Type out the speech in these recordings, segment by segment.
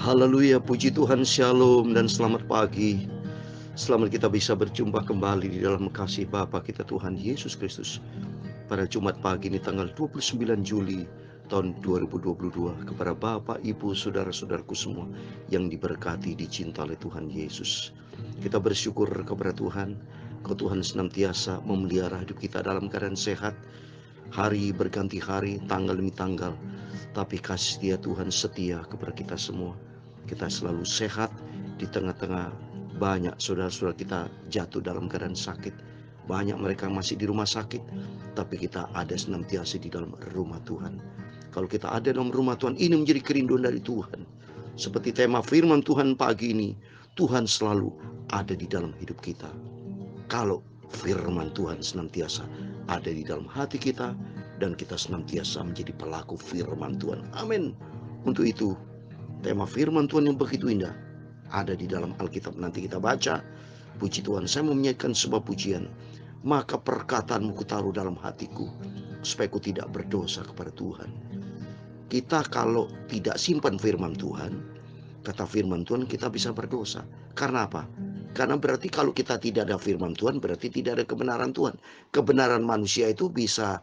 Haleluya, puji Tuhan, shalom dan selamat pagi. Selamat kita bisa berjumpa kembali di dalam kasih Bapa kita Tuhan Yesus Kristus pada Jumat pagi ini tanggal 29 Juli tahun 2022. Kepada Bapak, Ibu, saudara-saudaraku semua yang diberkati, dicinta oleh Tuhan Yesus, kita bersyukur kepada Tuhan. Tuhan senantiasa memelihara hidup kita dalam keadaan sehat. Hari berganti hari, tanggal demi tanggal, tapi kasih Dia Tuhan setia kepada kita semua. Kita selalu sehat di tengah-tengah banyak saudara-saudara kita jatuh dalam keadaan sakit. Banyak mereka masih di rumah sakit, tapi kita ada senantiasa di dalam rumah Tuhan. Kalau kita ada dalam rumah Tuhan, ini menjadi kerinduan dari Tuhan. Seperti tema firman Tuhan pagi ini, Tuhan selalu ada di dalam hidup kita. Kalau firman Tuhan senantiasa ada di dalam hati kita, dan kita senantiasa menjadi pelaku firman Tuhan. Amin. Untuk itu, tema firman Tuhan yang begitu indah ada di dalam Alkitab. Nanti kita baca. Puji Tuhan, saya mau menyanyikan sebuah pujian. Maka perkataanmu kutaruh dalam hatiku, supaya ku tidak berdosa kepada Tuhan. Kita kalau tidak simpan firman Tuhan, kata firman Tuhan, kita bisa berdosa. Karena apa? Karena berarti kalau kita tidak ada firman Tuhan, berarti tidak ada kebenaran Tuhan. Kebenaran manusia itu bisa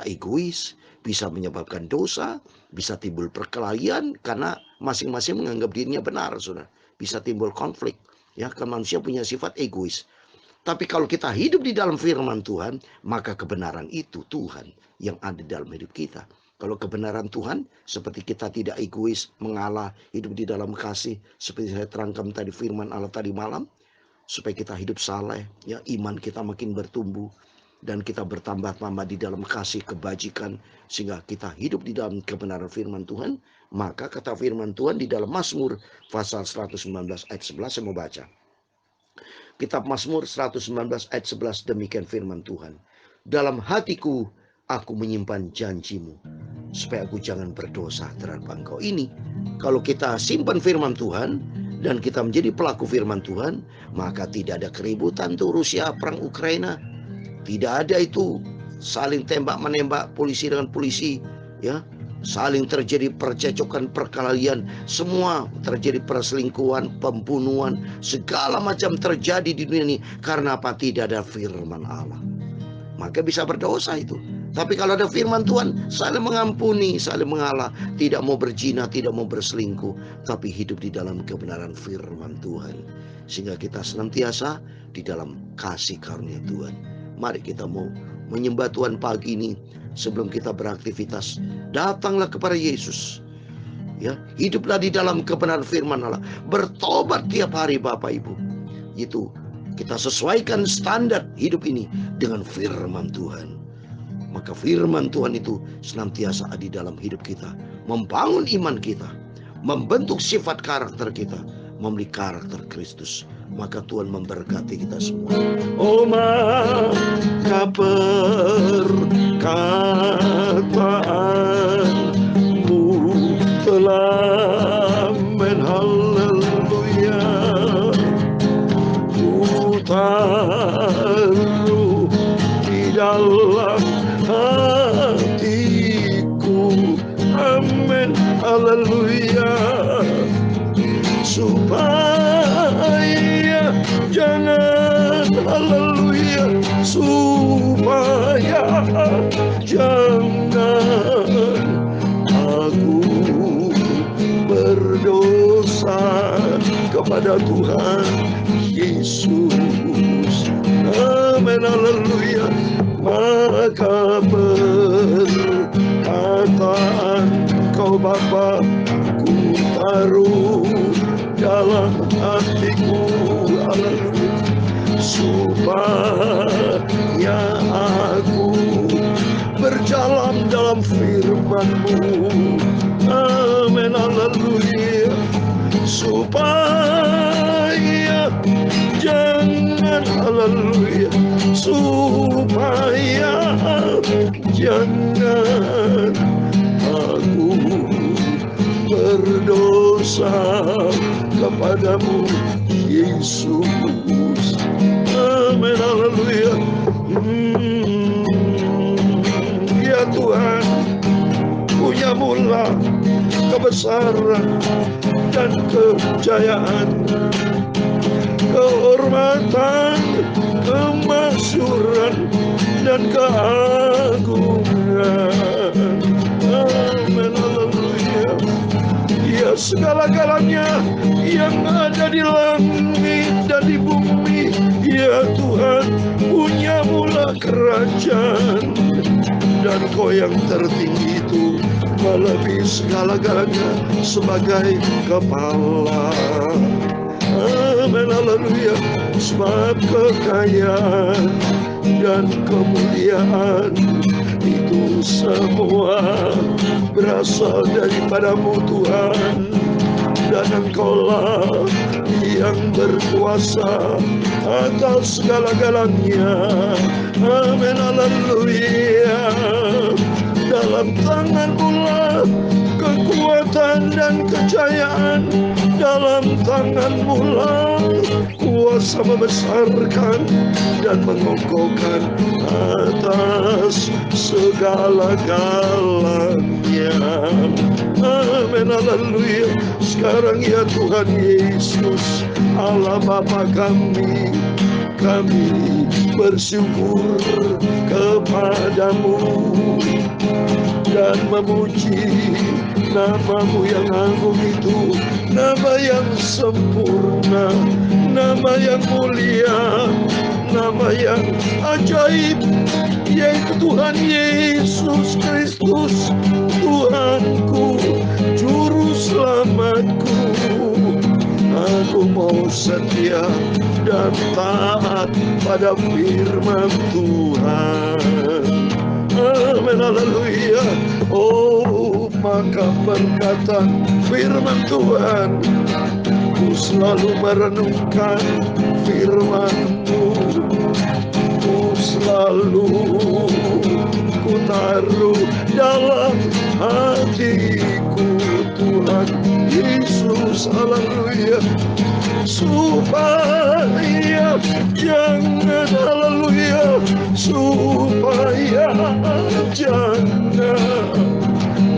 egois, bisa menyebabkan dosa, bisa timbul perkelahian karena masing-masing menganggap dirinya benar, saudara. Bisa timbul konflik, ya, karena manusia punya sifat egois. Tapi kalau kita hidup di dalam firman Tuhan, maka kebenaran itu Tuhan yang ada dalam hidup kita. Kalau kebenaran Tuhan, seperti kita tidak egois, mengalah, hidup di dalam kasih, seperti saya terangkan tadi firman Allah tadi malam, supaya kita hidup saleh, ya, iman kita makin bertumbuh, dan kita bertambah-tambah di dalam kasih kebajikan, sehingga kita hidup di dalam kebenaran firman Tuhan. Maka kata firman Tuhan di dalam Mazmur pasal 119 ayat 11, saya mau baca. Kitab Mazmur 119 ayat 11, demikian firman Tuhan. Dalam hatiku aku menyimpan janjimu, supaya aku jangan berdosa terhadap engkau. Ini kalau kita simpan firman Tuhan dan kita menjadi pelaku firman Tuhan, maka tidak ada keributan tuh Rusia perang Ukraina. Tidak ada itu saling tembak menembak polisi dengan polisi, ya. Saling terjadi percecokan, perkelahian, semua terjadi perselingkuhan, pembunuhan, segala macam terjadi di dunia ini karena apa? Tidak ada firman Allah. Maka bisa berdosa itu. Tapi kalau ada firman Tuhan, saling mengampuni, saling mengalah, tidak mau berzina, tidak mau berselingkuh, tapi hidup di dalam kebenaran firman Tuhan. Sehingga kita senantiasa di dalam kasih karunia Tuhan. Mari kita mau menyembah Tuhan pagi ini. Sebelum kita beraktivitas, datanglah kepada Yesus. Ya, hiduplah di dalam kebenaran firman Allah. Bertobat tiap hari Bapak Ibu. Itu kita sesuaikan standar hidup ini dengan firman Tuhan. Maka firman Tuhan itu senantiasa ada di dalam hidup kita, membangun iman kita, membentuk sifat karakter kita, memberi karakter Kristus. Maka Tuhan memberkati kita semua. Oh, maka perkataanmu telah haleluya, ku taruh di dalam hatiku, amin, haleluya, supaya jangan, haleluya, supaya jangan aku berdosa kepada Tuhan Yesus, amin, haleluya. Maka perkataan kau Bapa ku taruh dalam hatiku, haleluya, supaya aku berjalan dalam firman-Mu, amin, haleluya, supaya jangan, haleluya, supaya jangan aku berdosa kepadamu Yesus, amin, haleluya. Ya Tuhan, punya mula kebesaran, dan kejayaan, kehormatan, kemasyuran, dan keagungan. Amin, haleluya. Ya, segala-galanya yang ada di langit dan di bumi, ya Tuhan, punya mula kerajaan, dan Kau yang tertinggi itu melebihi segala-galanya sebagai kepala. Amin, haleluya. Sebab kekayaan dan kemuliaan itu semua berasal daripada-Mu Tuhan, dan Engkaulah yang berkuasa atas segala-galanya. Amin, haleluya. Dalam tangan-Mu lah kekuatan dan kejayaan, dalam tangan-Mu lah kuasa membesarkan dan mengokohkan atas segala-galanya. Amin, haleluya. Sekarang ya Tuhan Yesus, Allah Bapa kami bersyukur kepadamu dan memuji nama-Mu yang agung itu, nama yang sempurna, nama yang mulia, nama yang ajaib, yaitu Tuhan Yesus Kristus, Tuhanku, Juru Selamatku. Aku mau setia dan taat pada firman Tuhan. Amin, haleluya. Oh, maka berkata firman Tuhan, ku selalu merenungkan firman-Mu, ku selalu ku taruh dalam hatiku, Tuhan Yesus, haleluya. Supaya jangan, haleluya, supaya jangan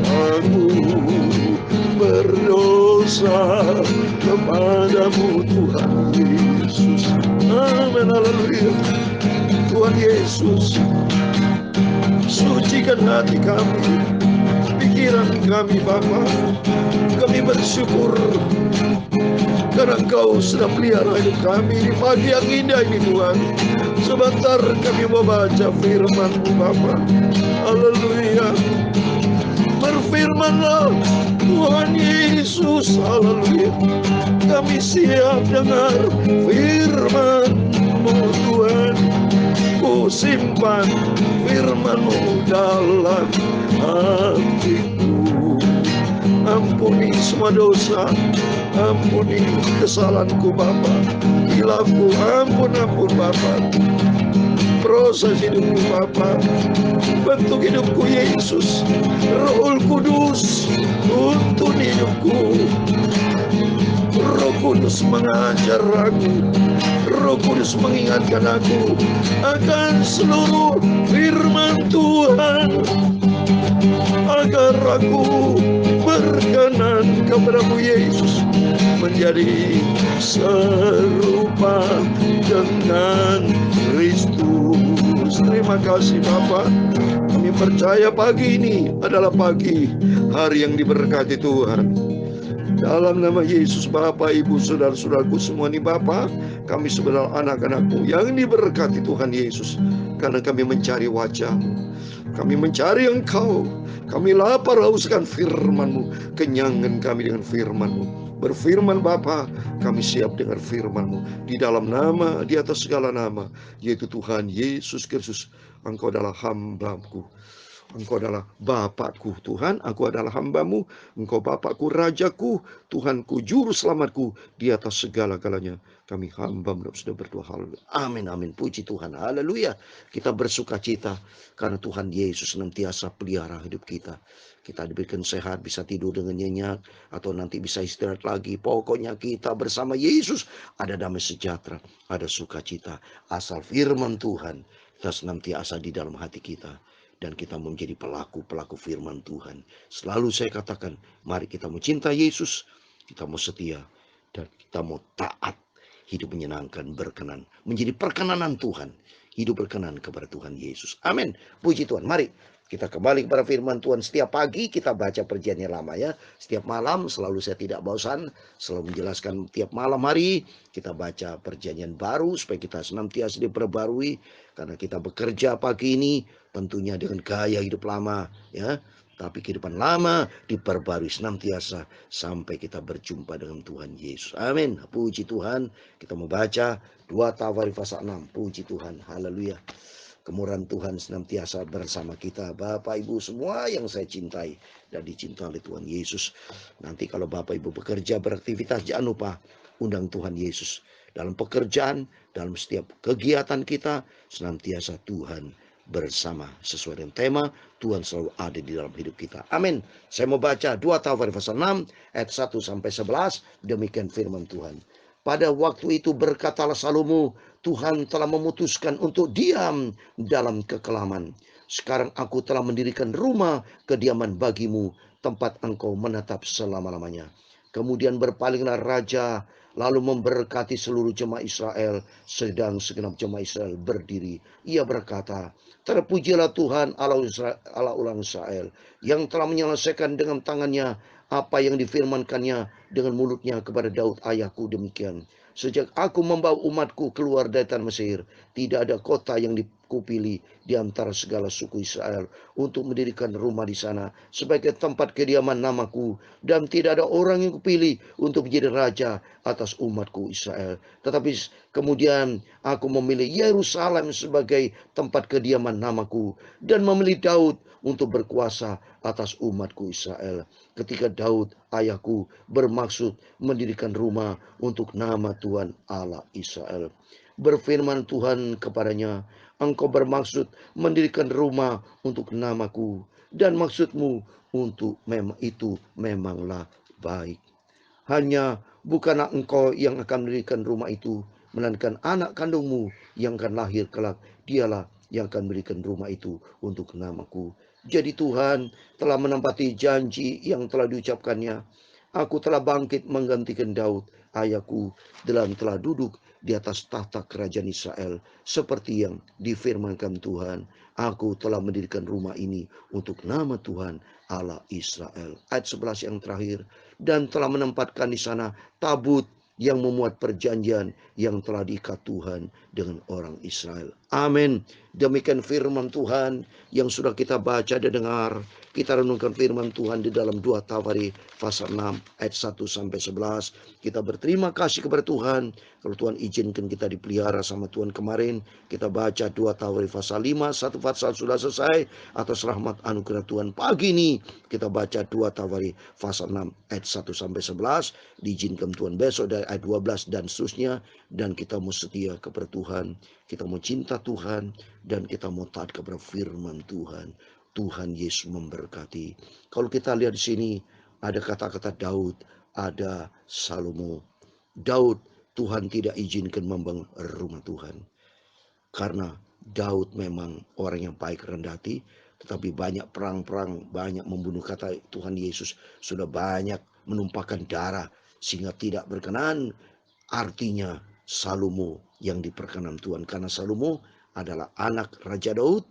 aku berdosa kepadamu, Tuhan Yesus. Amin, haleluya. Tuhan Yesus, sucikan hati kami, pikiran kami, Bapa. Kami bersyukur karena Engkau sudah pelihara hidup kami di pagi yang indah ini, Tuhan. Sebentar kami mau baca firman-Mu, Bapa. Haleluya. Berfirmanlah Tuhan Yesus, haleluya. Kami siap dengar firman-Mu, Tuhan. Ku simpan firman-Mu dalam hatiku. Ampuni semua dosa, ampuni kesalahanku, Bapa. Hilafku, ampun Bapa. Proses hidupku, Bapa. Bentuk hidupku, Yesus. Roh Kudus tuntun hidupku. Roh Kudus mengajar aku, Roh Kudus mengingatkan aku akan seluruh firman Tuhan, agar aku berkenan kepada-Mu, Yesus, menjadi serupa dengan Kristus. Terima kasih, Bapa. Kami percaya pagi ini adalah pagi hari yang diberkati Tuhan. Dalam nama Yesus, Bapa, Ibu, saudara-saudaraku semua ini, Bapa, kami sebenarnya anak-anak-Mu yang diberkati Tuhan Yesus, karena kami mencari wajah-Mu, kami mencari Engkau, kami lapar hauskan firman-Mu, kenyangkan kami dengan firman-Mu. Berfirman, Bapa, kami siap dengar firman-Mu di dalam nama, di atas segala nama, yaitu Tuhan Yesus Kristus. Engkau adalah hamba-Ku, Engkau adalah Bapakku, Tuhan. Aku adalah hamba-Mu. Engkau Bapakku, Rajaku, Tuhanku, Juru Selamatku. Di atas segala-galanya kami hamba-Mu sudah berdoa. Haleluya. Amin, amin. Puji Tuhan. Haleluya. Kita bersuka cita karena Tuhan Yesus senantiasa pelihara hidup kita. Kita diberikan sehat, bisa tidur dengan nyenyak, atau nanti bisa istirahat lagi. Pokoknya kita bersama Yesus ada damai sejahtera, ada sukacita. Asal firman Tuhan kita senantiasa di dalam hati kita. Dan kita menjadi pelaku-pelaku firman Tuhan. Selalu saya katakan, mari kita mencintai Yesus. Kita mau setia dan kita mau taat. Hidup menyenangkan, berkenan, menjadi perkenanan Tuhan. Hidup berkenan kepada Tuhan Yesus. Amin. Puji Tuhan. Mari kita kembali kepada firman Tuhan. Setiap pagi kita baca perjanjian lama ya. Setiap malam selalu saya tidak bosan. Selalu menjelaskan tiap malam hari kita baca perjanjian baru. Supaya kita senantiasa diperbarui. Karena kita bekerja pagi ini tentunya dengan gaya hidup lama ya. Tapi kehidupan lama diperbarui senantiasa sampai kita berjumpa dengan Tuhan Yesus. Amin. Puji Tuhan. Kita membaca 2 Tawarik pasal 6. Puji Tuhan. Haleluya. Kemurahan Tuhan senantiasa bersama kita. Bapak Ibu semua yang saya cintai dan dicintai oleh Tuhan Yesus. Nanti kalau Bapak Ibu bekerja, beraktivitas, jangan lupa undang Tuhan Yesus. Dalam pekerjaan, dalam setiap kegiatan kita, senantiasa Tuhan bersama. Sesuai dengan tema, Tuhan selalu ada di dalam hidup kita. Amin. Saya mau baca 2 Tawarik pasal 6 ayat 1 sampai 11. Demikian firman Tuhan. Pada waktu itu berkatalah Salomo, Tuhan telah memutuskan untuk diam dalam kekelaman. Sekarang aku telah mendirikan rumah kediaman bagimu, tempat engkau menetap selama-lamanya. Kemudian berpalinglah raja, lalu memberkati seluruh jemaah Israel, sedang segenap jemaah Israel berdiri. Ia berkata, terpujilah Tuhan Allah ulang Israel, yang telah menyelesaikan dengan tangannya apa yang difirmankannya dengan mulutnya kepada Daud ayahku demikian. Sejak aku membawa umatku keluar dari tanah Mesir, tidak ada kota yang kupilih di antara segala suku Israel untuk mendirikan rumah di sana sebagai tempat kediaman namaku, dan tidak ada orang yang kupilih untuk menjadi raja atas umatku Israel. Tetapi kemudian aku memilih Yerusalem sebagai tempat kediaman namaku, dan memilih Daud untuk berkuasa atas umatku Israel. Ketika Daud ayahku bermaksud mendirikan rumah untuk nama Tuhan Allah Israel, berfirman Tuhan kepadanya, engkau bermaksud mendirikan rumah untuk namaku, dan maksudmu untuk itu memanglah baik. Hanya bukanlah engkau yang akan mendirikan rumah itu, melainkan anak kandungmu yang akan lahir kelak, dialah yang akan mendirikan rumah itu untuk namaku. Jadi Tuhan telah menempati janji yang telah diucapkannya. Aku telah bangkit menggantikan Daud ayahku, dan telah duduk di atas tahta kerajaan Israel, seperti yang difirmankan Tuhan. Aku telah mendirikan rumah ini untuk nama Tuhan Allah Israel. Ayat 11 yang terakhir. Dan telah menempatkan di sana tabut yang memuat perjanjian yang telah diikat Tuhan dengan orang Israel. Amin. Demikian firman Tuhan yang sudah kita baca dan dengar. Kita renungkan firman Tuhan di dalam 2 Tawarik pasal 6 ayat 1 sampai 11. Kita berterima kasih kepada Tuhan. Kalau Tuhan izinkan kita dipelihara sama Tuhan kemarin, kita baca 2 Tawarik pasal 5, satu pasal sudah selesai. Atas rahmat anugerah Tuhan pagi ini kita baca 2 Tawarik pasal 6 ayat 1 sampai 11. Diizinkan Tuhan besok dari ayat 12 dan seterusnya. Dan kita mau setia kepada Tuhan, kita mau cinta Tuhan, dan kita mau taat kepada firman Tuhan. Tuhan Yesus memberkati. Kalau kita lihat di sini ada kata-kata Daud, ada Salomo. Daud, Tuhan tidak izinkan membangun rumah Tuhan, karena Daud memang orang yang baik rendah hati, tetapi banyak perang-perang, banyak membunuh. Kata Tuhan Yesus sudah banyak menumpahkan darah sehingga tidak berkenan. Artinya Salomo yang diperkenan Tuhan, karena Salomo adalah anak Raja Daud,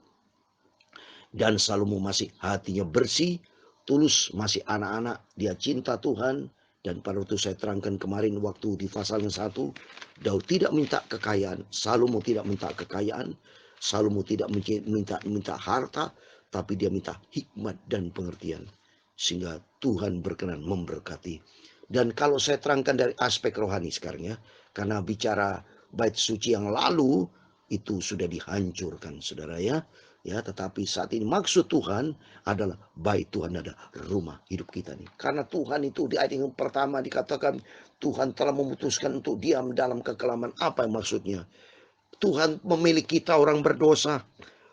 dan Salomo masih hatinya bersih, tulus, masih anak-anak, dia cinta Tuhan. Dan pada waktu saya terangkan kemarin waktu di pasal yang 1, Daud tidak minta kekayaan, Salomo tidak minta kekayaan, Salomo tidak minta harta, tapi dia minta hikmat dan pengertian, sehingga Tuhan berkenan memberkati. Dan kalau saya terangkan dari aspek rohani sekarang ya, karena bicara bait suci yang lalu itu sudah dihancurkan saudara ya. Tetapi saat ini maksud Tuhan adalah bait Tuhan ada rumah hidup kita nih. Karena Tuhan itu di ayat yang pertama dikatakan Tuhan telah memutuskan untuk diam dalam kekelaman. Apa yang maksudnya? Tuhan memilih kita orang berdosa.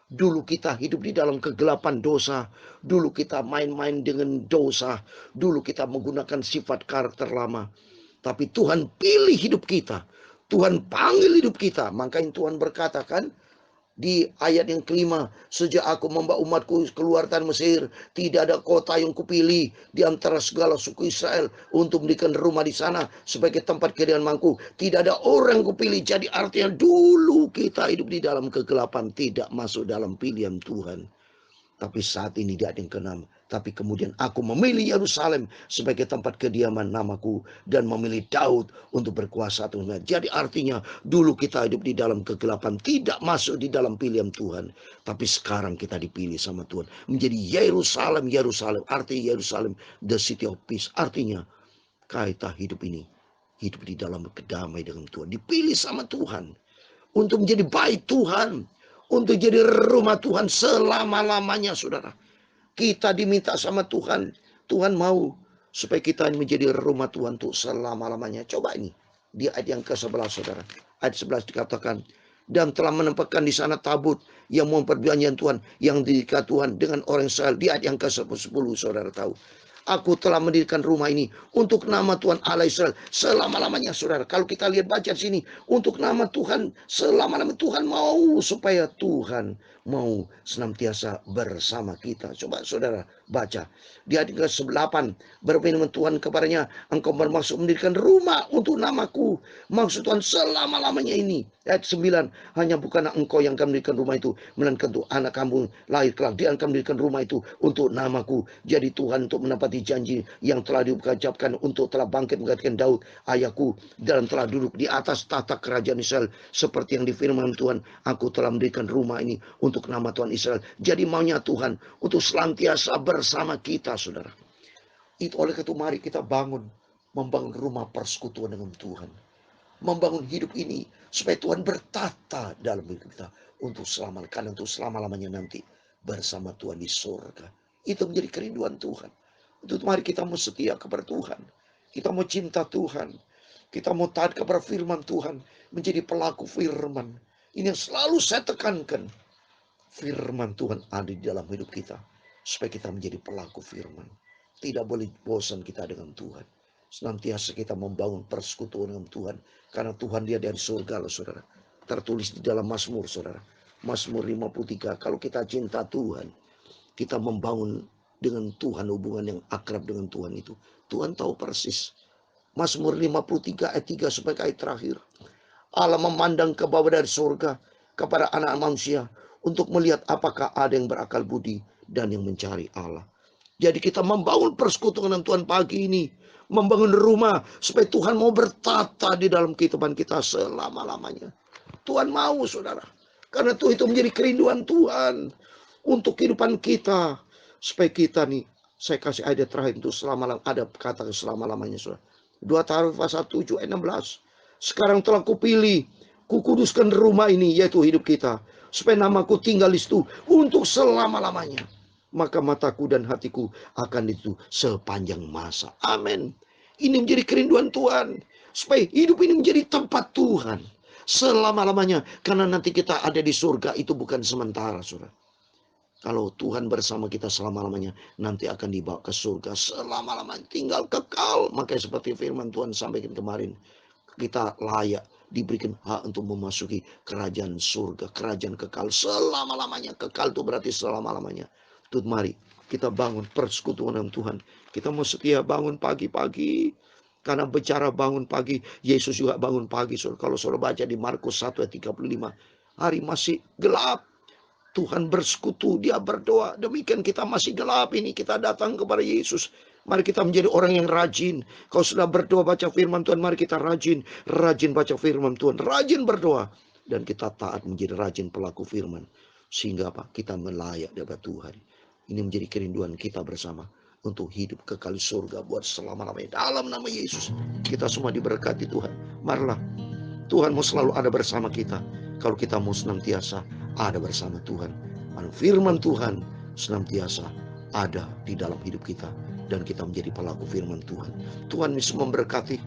Dulu kita hidup di dalam kegelapan dosa. Dulu kita main-main dengan dosa. Dulu kita menggunakan sifat karakter lama. Tapi Tuhan pilih hidup kita. Tuhan panggil hidup kita. Makanya Tuhan berkatakan, Di ayat yang kelima, sejak aku membawa umatku keluar dari Mesir, tidak ada kota yang kupilih di antara segala suku Israel untuk mendirikan rumah di sana sebagai tempat kediamanku. Tidak ada orang kupilih. Jadi artinya dulu kita hidup di dalam kegelapan, tidak masuk dalam pilihan Tuhan. Tapi saat ini dia ada yang keenam. Tapi kemudian aku memilih Yerusalem sebagai tempat kediaman namaku. Dan memilih Daud untuk berkuasa. Jadi artinya dulu kita hidup di dalam kegelapan. Tidak masuk di dalam pilihan Tuhan. Tapi sekarang kita dipilih sama Tuhan. Menjadi Yerusalem, Yerusalem. Artinya Yerusalem, the city of peace. Artinya kita hidup ini. Hidup di dalam kedamaian dengan Tuhan. Dipilih sama Tuhan. Untuk menjadi bait Tuhan. Untuk jadi rumah Tuhan selama-lamanya, saudara. Kita diminta sama Tuhan. Tuhan mau supaya kita menjadi rumah Tuhan untuk selama-lamanya. Coba ini. Di ayat yang ke-11, saudara. Ayat 11 dikatakan. Dan telah menempatkan di sana tabut yang mau perjanjian Tuhan. Yang diikat Tuhan dengan orang Israel. Di ayat yang ke-10, saudara tahu. Aku telah mendirikan rumah ini untuk nama Tuhan Allah Israel selama-lamanya, saudara. Kalau kita lihat baca di sini, untuk nama Tuhan selama-lamanya. Tuhan mau supaya Tuhan mau senantiasa bersama kita. Coba saudara baca di ayat ke-8, berfirman Tuhan kepadanya, engkau bermaksud mendirikan rumah untuk namaku. Maksud Tuhan selama-lamanya ini. Ayat 9, hanya bukanlah engkau yang akan mendirikan rumah itu, melainkan untuk anak kamu lahir kelak, dia akan mendirikan rumah itu untuk namaku. Jadi Tuhan untuk menepati janji yang telah diucapkan, untuk telah bangkit menggantikan Daud ayahku, dan telah duduk di atas tahta kerajaan Israel, seperti yang difirman Tuhan, aku telah mendirikan rumah ini untuk nama Tuhan Israel. Jadi maunya Tuhan untuk senantiasa bersama kita, saudara. Itu oleh itu mari kita membangun rumah persekutuan dengan Tuhan. Membangun hidup ini supaya Tuhan bertata dalam hidup kita untuk selama-lamanya nanti bersama Tuhan di surga. Itu menjadi kerinduan Tuhan. Untuk mari kita mau setia kepada Tuhan. Kita mau cinta Tuhan. Kita mau taat kepada firman Tuhan. Menjadi pelaku firman. Ini yang selalu saya tekankan. Firman Tuhan ada di dalam hidup kita. Supaya kita menjadi pelaku firman. Tidak boleh bosan kita dengan Tuhan. Senantiasa kita membangun persekutuan dengan Tuhan. Karena Tuhan dia dari surga loh, saudara. Tertulis di dalam Mazmur, saudara. Mazmur 53. Kalau kita cinta Tuhan, kita membangun dengan Tuhan hubungan yang akrab dengan Tuhan itu. Tuhan tahu persis. Mazmur 53 ayat 3 sebagai ayat terakhir. Allah memandang ke bawah dari surga kepada anak manusia untuk melihat apakah ada yang berakal budi dan yang mencari Allah. Jadi kita membangun persekutuan dengan Tuhan pagi ini. Membangun rumah supaya Tuhan mau bertata di dalam kehidupan kita selama-lamanya. Tuhan mau, saudara. Karena itu menjadi kerinduan Tuhan untuk kehidupan kita. Supaya kita nih, saya kasih ayat terakhir untuk selama-lamanya. Ada kata selama-lamanya, saudara. 2 Tahrif pasal 7 ayat 16. Sekarang telah kupilih, kukuduskan rumah ini, yaitu hidup kita. Supaya namaku tinggal di situ untuk selama-lamanya. Maka mataku dan hatiku akan itu sepanjang masa. Amin. Ini menjadi kerinduan Tuhan. Supaya hidup ini menjadi tempat Tuhan selama-lamanya. Karena nanti kita ada di surga itu bukan sementara, saudara. Kalau Tuhan bersama kita selama-lamanya, nanti akan dibawa ke surga selama-lamanya. Tinggal kekal. Makanya seperti firman Tuhan sampaikan kemarin. Kita layak diberikan hak untuk memasuki kerajaan surga. Kerajaan kekal selama-lamanya. Kekal itu berarti selama-lamanya. Tuh mari kita bangun persekutuan dengan Tuhan. Kita mau setia bangun pagi-pagi. Karena bicara bangun pagi, Yesus juga bangun pagi. Kalau saudara baca di Markus 1 ayat 35. Hari masih gelap. Tuhan bersekutu, dia berdoa. Demikian kita masih gelap ini. Kita datang kepada Yesus. Mari kita menjadi orang yang rajin. Kalau sudah berdoa baca firman Tuhan, mari kita rajin. Rajin baca firman Tuhan. Rajin berdoa. Dan kita taat menjadi rajin pelaku firman. Sehingga apa? Kita melayak dapat Tuhan. Ini menjadi kerinduan kita bersama untuk hidup kekal surga buat selama-lamanya. Dalam nama Yesus, kita semua diberkati Tuhan. Marilah, Tuhan mau selalu ada bersama kita. Kalau kita mau senantiasa ada bersama Tuhan. Firman Tuhan senantiasa ada di dalam hidup kita. Dan kita menjadi pelaku firman Tuhan. Tuhan Yesus memberkati.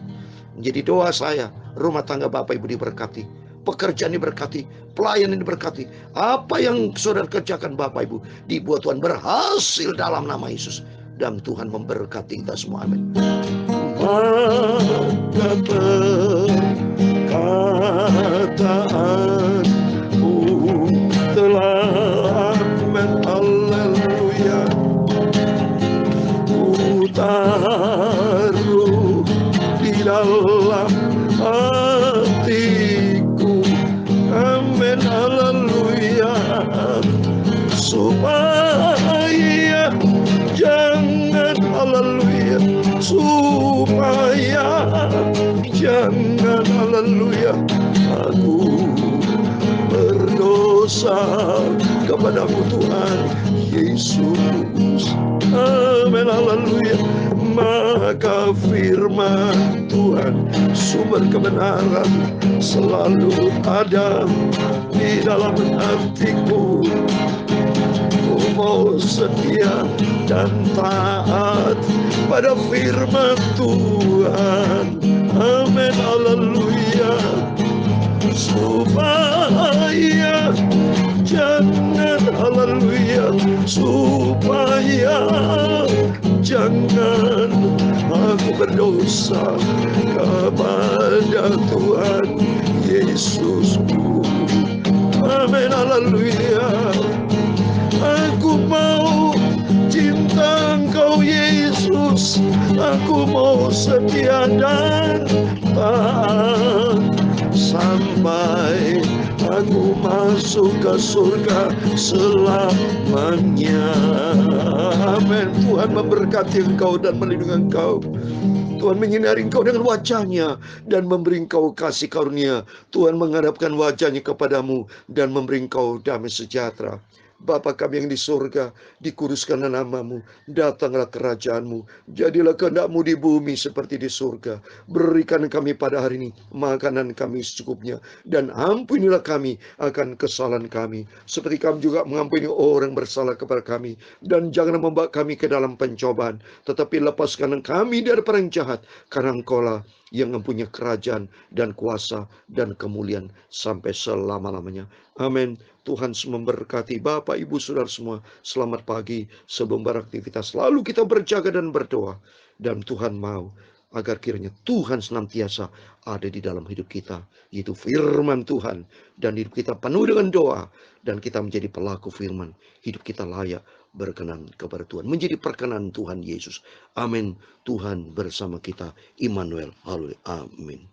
Menjadi doa saya, rumah tangga Bapak Ibu diberkati. Pekerjaan diberkati, pelayanan diberkati. Apa yang saudara kerjakan Bapak Ibu, dibuat Tuhan berhasil dalam nama Yesus. Dan Tuhan memberkati kita semua. Amin. Maka perkataanmu taruh di dalam hatiku. Amin, haleluya. Supaya jangan, haleluya, supaya jangan, haleluya, aku berdosa kepadamu Tuhan Yesus. Amin, haleluya. Maka firman Tuhan, sumber kebenaran, selalu ada di dalam hatiku. Ku mau setia dan taat pada firman Tuhan. Amin, haleluya. Supaya jangan, haleluya, supaya jangan aku berdosa kepada Tuhan Yesusku. Amin, haleluya. Aku mau cinta Engkau Yesus, aku mau setia dan taat sampai aku masuk ke surga selamanya. Amin. Tuhan memberkati engkau dan melindungi engkau. Tuhan menyinari engkau dengan wajahnya dan memberi engkau kasih karunia. Tuhan menghadapkan wajahnya kepadamu dan memberi engkau damai sejahtera. Bapa kami yang di surga, dikuduskanlah namamu, datanglah kerajaanmu, jadilah kehendakmu di bumi seperti di surga. Berikan kami pada hari ini makanan kami secukupnya, dan ampunilah kami akan kesalahan kami, seperti kami juga mengampuni orang bersalah kepada kami. Dan jangan membawa kami ke dalam pencobaan, tetapi lepaskan kami dari perang jahat, karena Engkaulah yang mempunyai kerajaan dan kuasa dan kemuliaan sampai selama-lamanya. Amin. Tuhan memberkati Bapak, Ibu, Saudara semua. Selamat pagi. Sebelum beraktivitas, lalu kita berjaga dan berdoa. Dan Tuhan mau agar kiranya Tuhan senantiasa ada di dalam hidup kita, yaitu firman Tuhan. Dan hidup kita penuh dengan doa, dan kita menjadi pelaku firman. Hidup kita layak berkenan kepada Tuhan, menjadi perkenan Tuhan Yesus. Amin. Tuhan bersama kita, Immanuel. Haleluya. Amin.